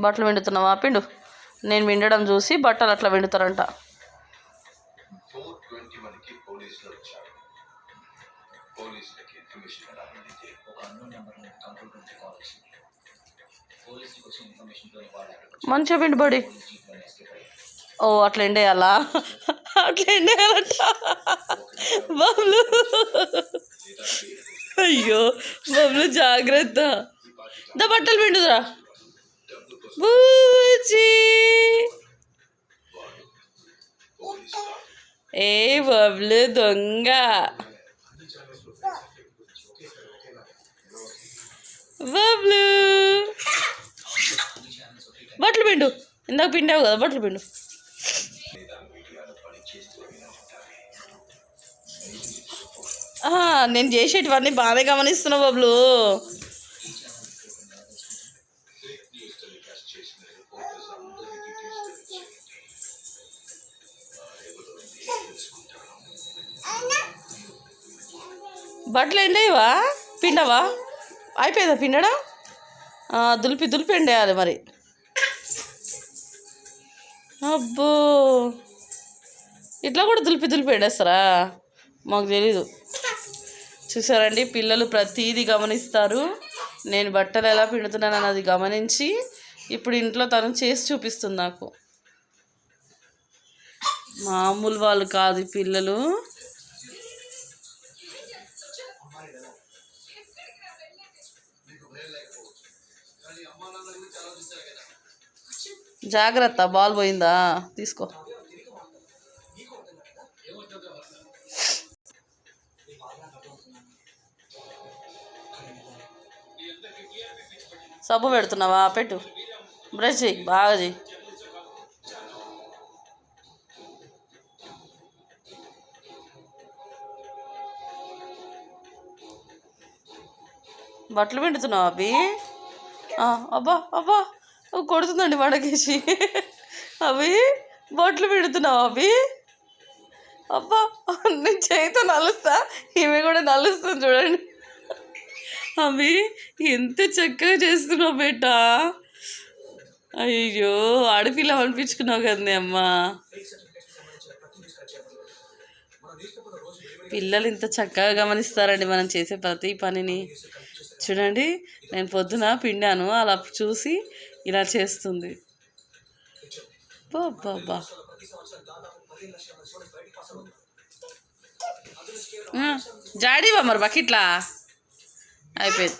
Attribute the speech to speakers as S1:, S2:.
S1: బట్టలు పిండుతున్నావా? పిండు. నేను పిండడం చూసి బట్టలు అట్లా పిండుతారంట. మంచిగా పిండి బడి. ఓ అట్లా ఎండేయాలా? అట్లా ఎండేయాలంట బాబులు. అయ్యో బాబులు జాగ్రత్త. దా బట్టలు పిండురా బూచి. ఏ బాబులు దొంగ. బాబులు బట్టలు పిండు. ఇందాక పిండావు కదా, బట్టలు పిండు. నేను చేసేటివన్నీ బాగానే గమనిస్తున్నావు బాబులు. బట్టలు ఎండేవా? పిండవా? అయిపోయిందా పిండడం? దులిపి దులిపి ఎండేయాలి మరి. అబ్బో ఇట్లా కూడా దులిపి దులిపి ఎండేస్తారా? మాకు తెలీదు. చూసారండి, పిల్లలు ప్రతీది గమనిస్తారు. నేను బట్టలు ఎలా పిండుతున్నాను అన్నది గమనించి ఇప్పుడు ఇంట్లో తను చేసి చూపిస్తుంది నాకు. మామూలు వాళ్ళు కాదు ఈ పిల్లలు. జాగ్రత్త, బాల్ పోయిందా? తీసుకో. సబ్బు పెడుతున్నావా? పెట్టు. బ్రష్ చెయ్యి, బాగా చెయ్యి. బట్టలు పిండుతున్నావా అవి? అబ్బా అబ్బా కొడుతుందండి వడకేసి. అవి బట్టలు పిండుతున్నావా అవి? అబ్బా నేను చేయితో నలుస్తా, ఈమె కూడా నలుస్తుంది చూడండి. అవి ఎంత చక్కగా చేస్తున్నావు బేట. అయ్యో ఆడపిల్ల అనిపించుకున్నావు కదనే అమ్మా. పిల్లలు ఇంత చక్కగా గమనిస్తారండి మనం చేసే ప్రతి పనిని. చూడండి, నేను పొద్దున పిండాను, అలా చూసి ఇలా చేస్తుంది. బాబా జాడీవా మరి బకెట్లా? అయిపోయింది.